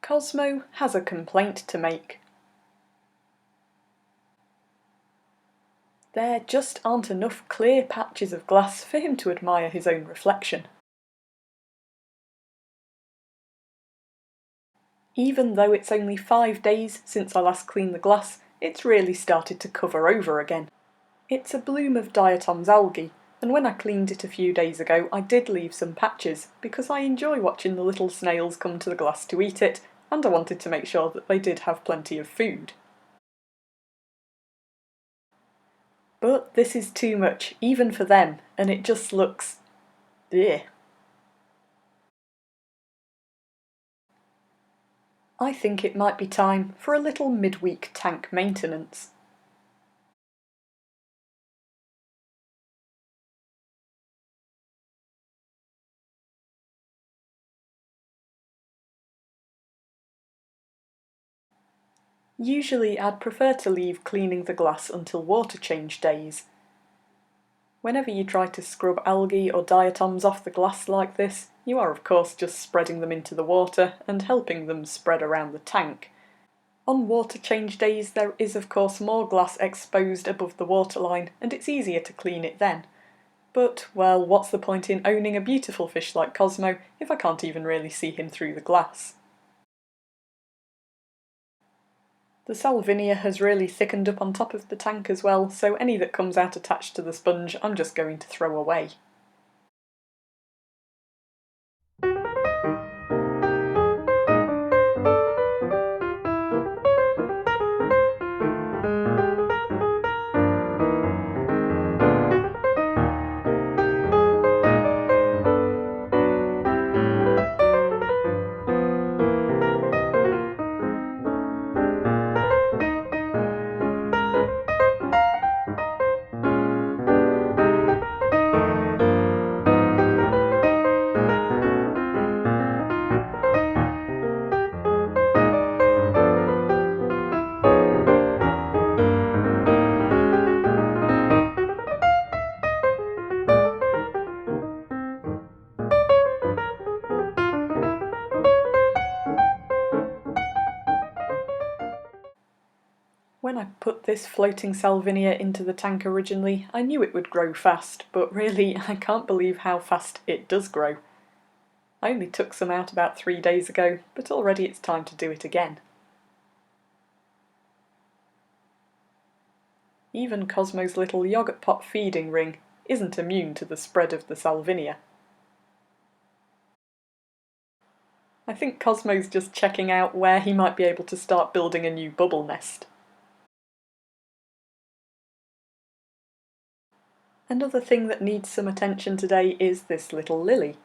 Cosmo has a complaint to make. There just aren't enough clear patches of glass for him to admire his own reflection. Even though it's only 5 days since I last cleaned the glass, it's really started to cover over again. It's a bloom of diatom's algae, and when I cleaned it a few days ago I did leave some patches, because I enjoy watching the little snails come to the glass to eat it, and I wanted to make sure that they did have plenty of food. But this is too much, even for them, and it just looks... ugh. I think it might be time for a little midweek tank maintenance. Usually I'd prefer to leave cleaning the glass until water change days. Whenever you try to scrub algae or diatoms off the glass like this, you are of course just spreading them into the water and helping them spread around the tank. On water change days there is of course more glass exposed above the waterline, and it's easier to clean it then. But, well, what's the point in owning a beautiful fish like Cosmo if I can't even really see him through the glass? The salvinia has really thickened up on top of the tank as well, so any that comes out attached to the sponge I'm just going to throw away. When I put this floating salvinia into the tank originally, I knew it would grow fast, but really I can't believe how fast it does grow. I only took some out about 3 days ago, but already it's time to do it again. Even Cosmo's little yogurt pot feeding ring isn't immune to the spread of the salvinia. I think Cosmo's just checking out where he might be able to start building a new bubble nest. Another thing that needs some attention today is this little lily.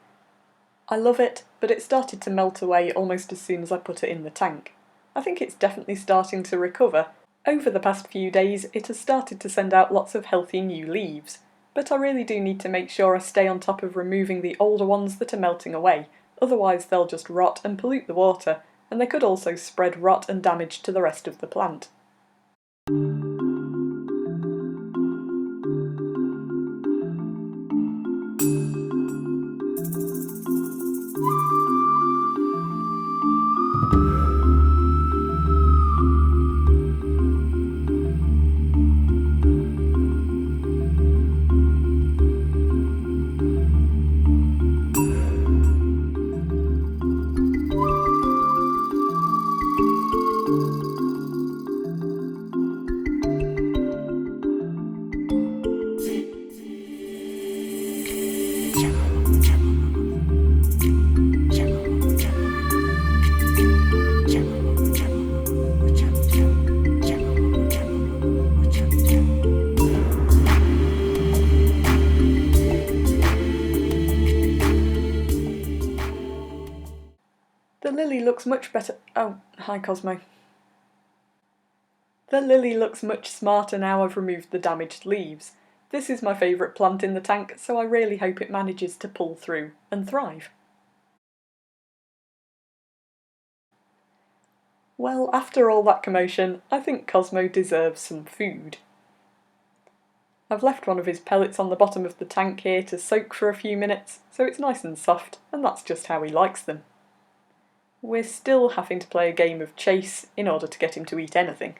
I love it, but it started to melt away almost as soon as I put it in the tank. I think it's definitely starting to recover. Over the past few days it has started to send out lots of healthy new leaves, but I really do need to make sure I stay on top of removing the older ones that are melting away, otherwise they'll just rot and pollute the water, and they could also spread rot and damage to the rest of the plant. The lily looks much better. Oh, hi Cosmo. The lily looks much smarter now I've removed the damaged leaves. This is my favourite plant in the tank, so I really hope it manages to pull through and thrive. Well, after all that commotion, I think Cosmo deserves some food. I've left one of his pellets on the bottom of the tank here to soak for a few minutes, so it's nice and soft, and that's just how he likes them. We're still having to play a game of chase in order to get him to eat anything.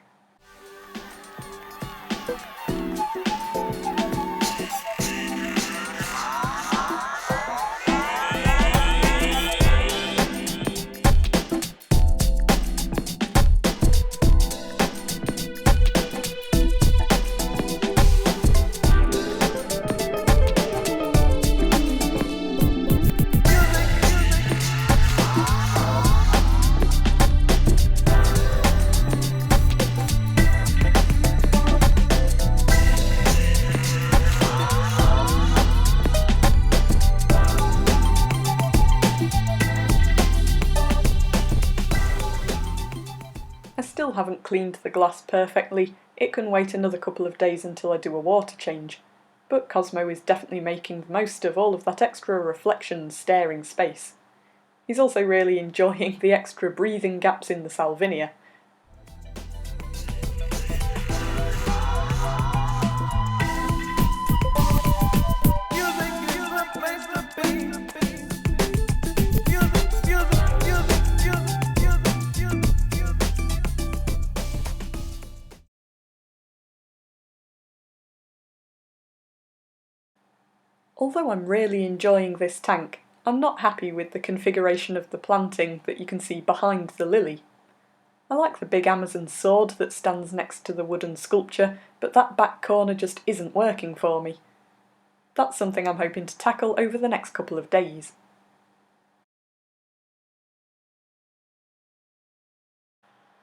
I still haven't cleaned the glass perfectly. It can wait another couple of days until I do a water change, but Cosmo is definitely making the most of all of that extra reflection staring space. He's also really enjoying the extra breathing gaps in the salvinia. Although I'm really enjoying this tank, I'm not happy with the configuration of the planting that you can see behind the lily. I like the big Amazon sword that stands next to the wooden sculpture, but that back corner just isn't working for me. That's something I'm hoping to tackle over the next couple of days.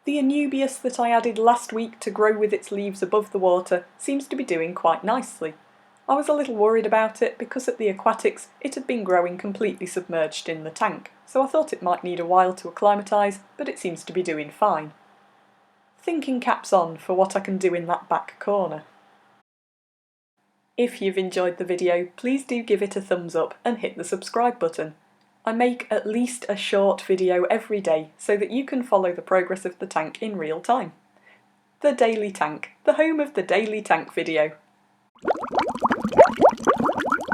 The Anubias that I added last week to grow with its leaves above the water seems to be doing quite nicely. I was a little worried about it because at the aquatics it had been growing completely submerged in the tank, so I thought it might need a while to acclimatise, but it seems to be doing fine. Thinking caps on for what I can do in that back corner. If you've enjoyed the video, please do give it a thumbs up and hit the subscribe button. I make at least a short video every day so that you can follow the progress of the tank in real time. The Daily Tank, the home of the Daily Tank video.